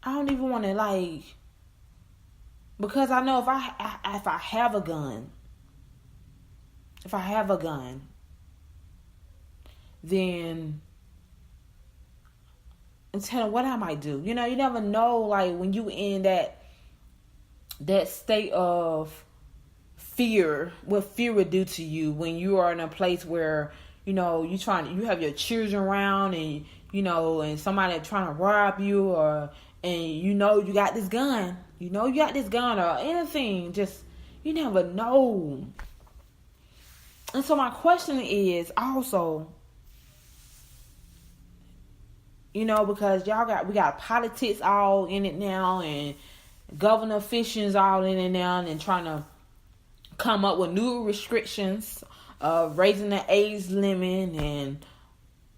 I don't even want to because I know if I have a gun, then and tell them what I might do. You never know, when you in that state of fear, what fear would do to you when you are in a place where, you have your children around and, and somebody trying to rob you and you got this gun. Or anything. Just, you never know. And so my question is also, because we got politics all in it now and governor officials all in it now and trying to come up with new restrictions of raising the age limit and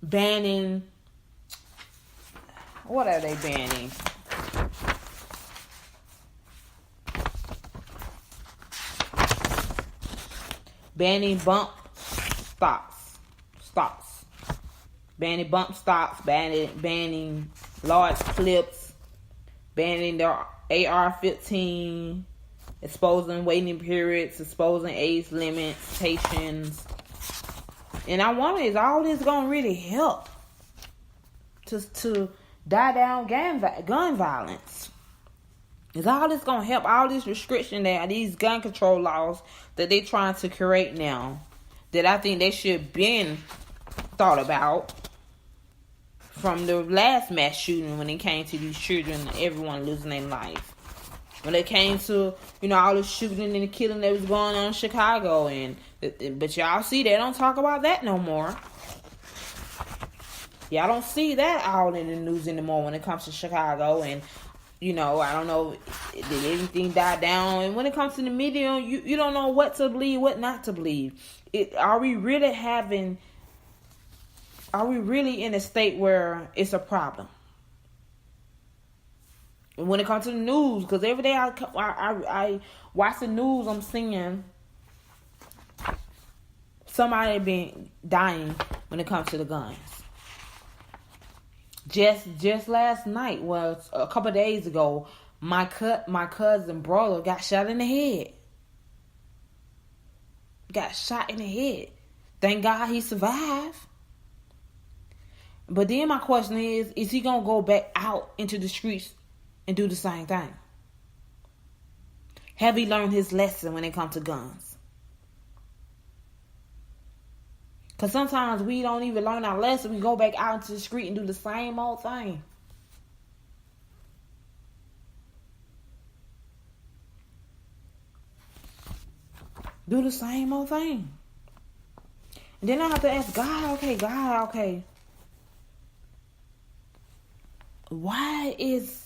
banning. What are they banning? Banning bump stops. Banning bump stops. Banning large clips. Banning the AR-15. Exposing waiting periods. Exposing age limitations. And I wonder, is all this going to really help to die down gun violence? Is all this going to help? All this restriction that these gun control laws that they trying to create now, that I think they should been thought about from the last mass shooting when it came to these children and everyone losing their life. When it came to, all the shooting and the killing that was going on in Chicago. But y'all see, they don't talk about that no more. Y'all don't see that all in the news anymore when it comes to Chicago. And, I don't know, did anything die down? And when it comes to the media, you don't know what to believe, what not to believe. Are we really in a state where it's a problem? When it comes to the news, because every day I watch the news, I'm seeing somebody being dying when it comes to the guns. Just last night, a couple of days ago, my cousin brother got shot in the head. Got shot in the head. Thank God he survived. But then my question is he gonna go back out into the streets and do the same thing? Have he learned his lesson when it comes to guns? Because sometimes we don't even learn our lesson. We go back out into the street and do the same old thing. Do the same old thing. And then I have to ask God, okay. Why is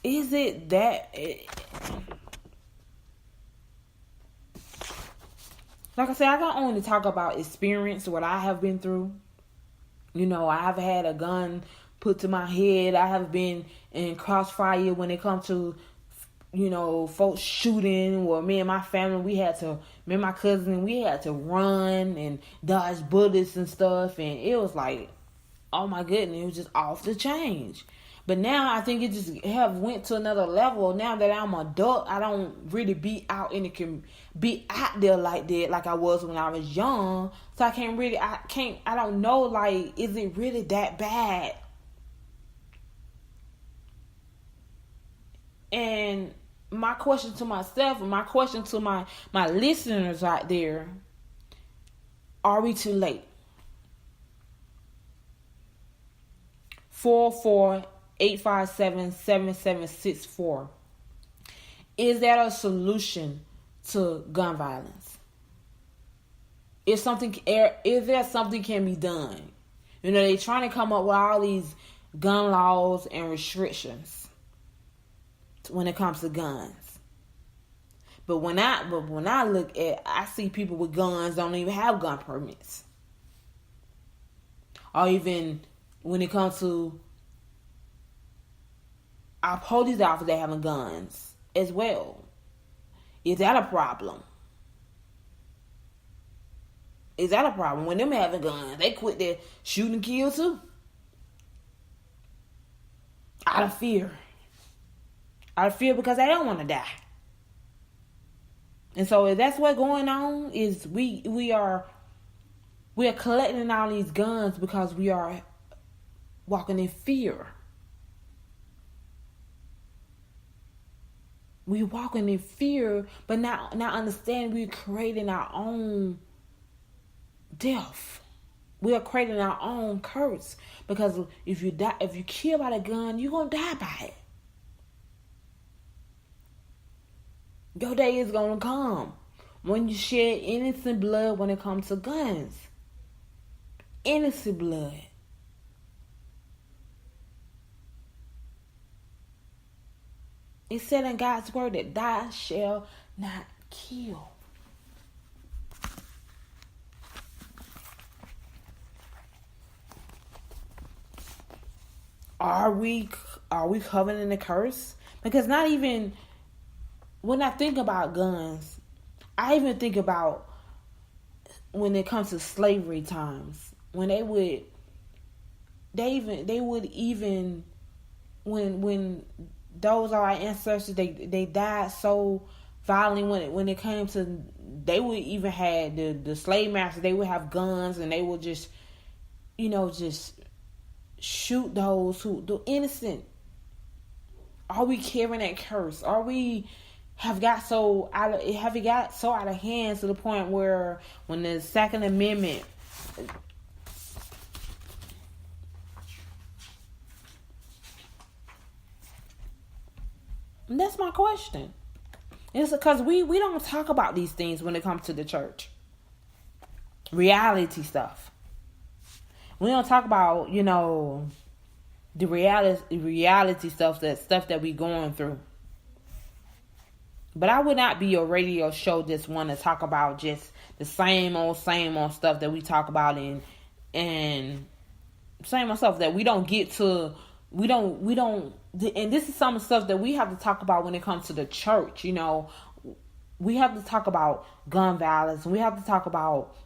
it that... Like I said, I can only talk about experience, what I have been through. I have had a gun put to my head. I have been in crossfire when it comes to, folks shooting. Or me and my family, me and my cousin, we had to run and dodge bullets and stuff. And it was like, oh my goodness, it was just off the chain. But now I think it just have went to another level. Now that I'm an adult, I don't really be out there like that, like I was when I was young. So I don't know, is it really that bad? And my question to myself and my question to my listeners out there, are we too late? 448577764. Is that a solution to gun violence? Is there something can be done? They trying to come up with all these gun laws and restrictions when it comes to guns. But when I look I see people with guns don't even have gun permits. Or even when it comes to our police officers that having guns as well. Is that a problem? Is that a problem? When them having guns, they quit their shoot and kill too. Out of fear. Out of fear because they don't want to die. And so if that's what's going on, is we are collecting all these guns because we are walking in fear. We're walking in fear, but not understand we're creating our own death. We are creating our own curse. Because if you kill by the gun, you're gonna die by it. Your day is gonna come when you shed innocent blood when it comes to guns. Innocent blood. It said in God's word that thou shalt not kill. Are we coveting the curse? Because not even when I think about guns, I even think about when it comes to slavery times, when they would even when those are our ancestors, they died so violently when it came to, they would even had the slave masters, they would have guns and they would just shoot those the innocent. Are we carrying that curse? Are we have it got so out of hand to the point where when the Second Amendment and that's my question. It's because we don't talk about these things when it comes to the church. Reality stuff. We don't talk about, the reality stuff that we going through. But I would not be a radio show just want to talk about just the same old stuff that we talk about and same old stuff that we don't get to. We don't, and this is some of the stuff that we have to talk about when it comes to the church. We have to talk about gun violence. We have to talk about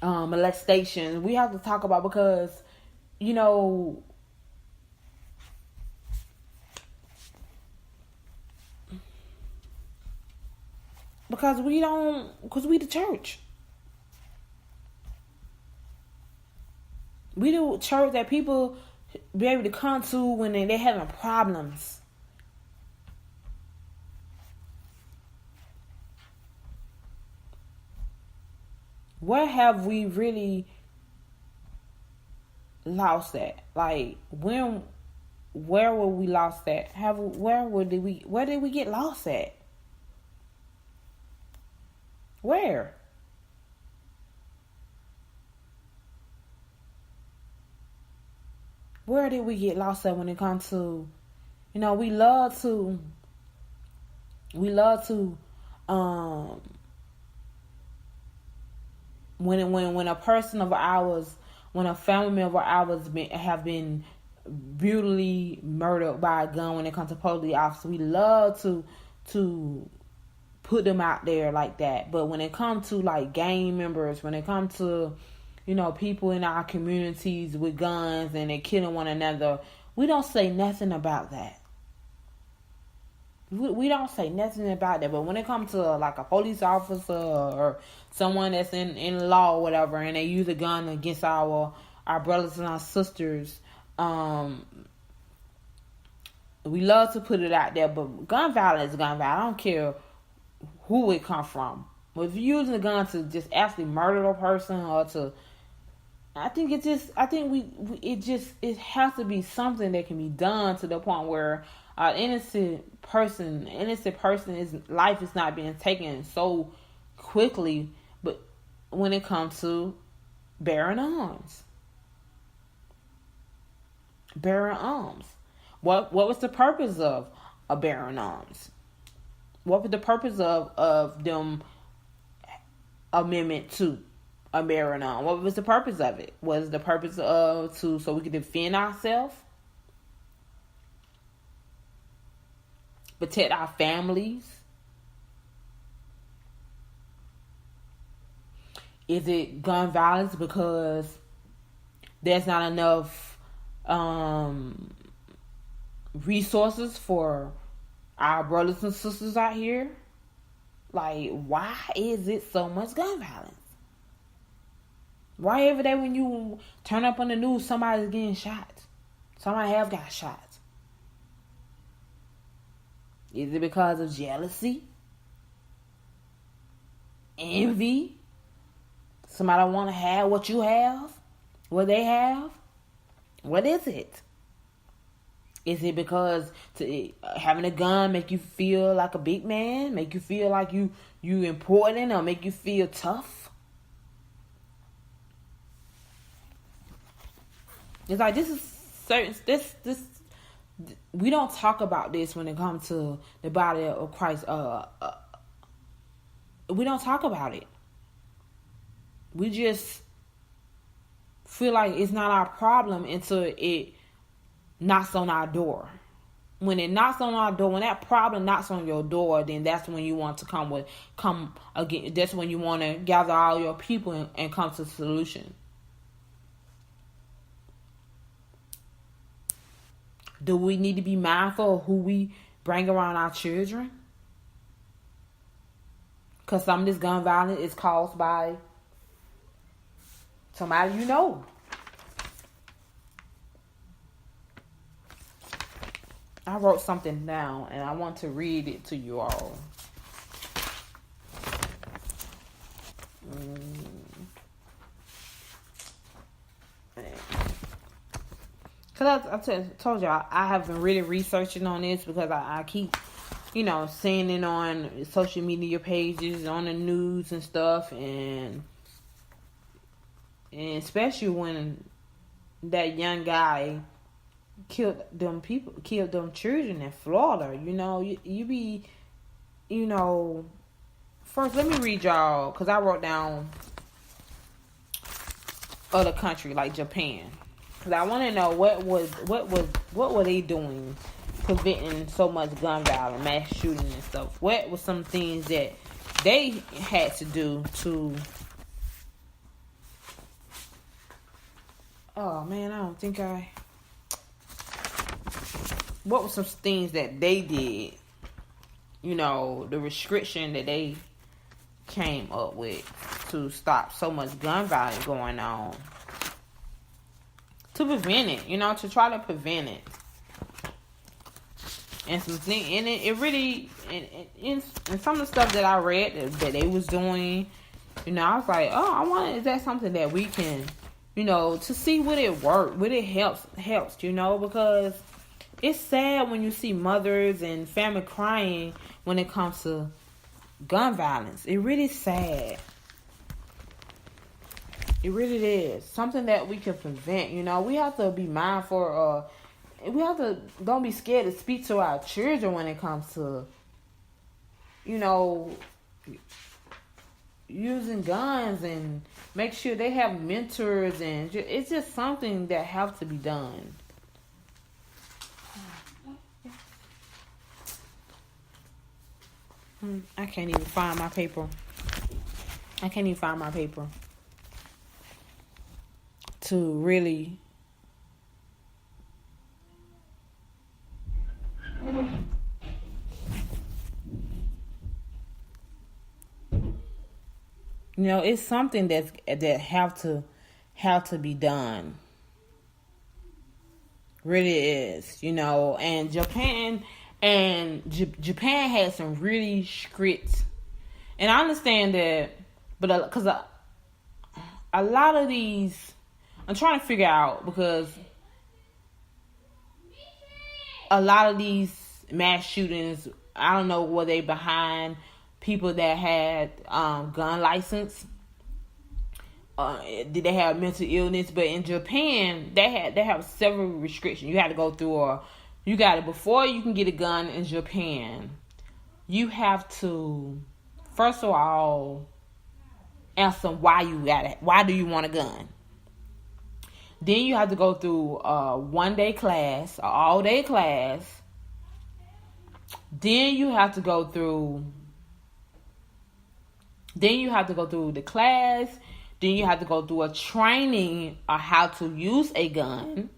molestation. We have to talk about because because we the church. We the church that people be able to come to when they're having problems. Where have we really lost that? Like where were we lost at? Where did we get lost at? Where? Where did we get lost at when it comes to, we love to when a person of ours, when a family member of ours have been brutally murdered by a gun, when it comes to police officers, we love to put them out there like that. But when it comes to like gang members, when it comes to people in our communities with guns and they killing one another, we don't say nothing about that. We don't say nothing about that. But when it comes to like a police officer or someone that's in law or whatever, and they use a gun against our brothers and our sisters, we love to put it out there. But gun violence is gun violence. I don't care who it come from. But if you're using a gun to just actually murder a person or to, it has to be something that can be done to the point where an innocent person life is not being taken so quickly. But when it comes to bearing arms, what was the purpose of bearing arms? What was the purpose of them Amendment 2? A bearing arms. What was the purpose of it? Was the purpose so we could defend ourselves, protect our families? Is it gun violence because there's not enough resources for our brothers and sisters out here. Like, why is it so much gun violence? Why every day when you turn up on the news, somebody's getting shot? Somebody have got shot. Is it because of jealousy? Envy? Somebody want to have what you have? What they have? What is it? Is it because having a gun make you feel like a big man? Make you feel like you important, or make you feel tough? It's like this is certain. This we don't talk about this when it comes to the body of Christ. We don't talk about it. We just feel like it's not our problem until it knocks on our door. When it knocks on our door, when that problem knocks on your door, then that's when you want to come again. That's when you want to gather all your people and come to a solution. Do we need to be mindful of who we bring around our children? Because some of this gun violence is caused by somebody you know. I wrote something down and I want to read it to you all. Because I told y'all, I have been really researching on this because I keep, seeing it on social media pages, on the news and stuff. And especially when that young guy killed them children in Florida. You be, first let me read y'all, because I wrote down other country like Japan. Because I want to know what were they doing preventing so much gun violence, mass shooting and stuff. What were some things that they had to do to... Oh man, I don't think what were some things that they did? The restriction that they came up with to stop so much gun violence going on. To prevent it, to try to prevent it. And some things, and it really, and some of the stuff that I read that they was doing, I was like, oh, I wonder, is that something that we can, to see would it work, would it helps, because it's sad when you see mothers and family crying when it comes to gun violence. It really sad. It really is. Something that we can prevent, We have to be mindful. We have to, don't be scared to speak to our children when it comes to, using guns, and make sure they have mentors, and it's just something that has to be done. I can't even find my paper. To really it's something that have to be done. Really is, and Japan had some really strict, and I understand that, but because a lot of these, I'm trying to figure out, because a lot of these mass shootings, I don't know, were they behind people that had gun license? Did they have mental illness? But in Japan, they have several restrictions. You had to go through before you can get a gun in Japan, you have to, first of all, answer why you got it. Why do you want a gun? Then you have to go through a one-day class, an all-day class. Then you have to go through the class. Then you have to go through a training on how to use a gun.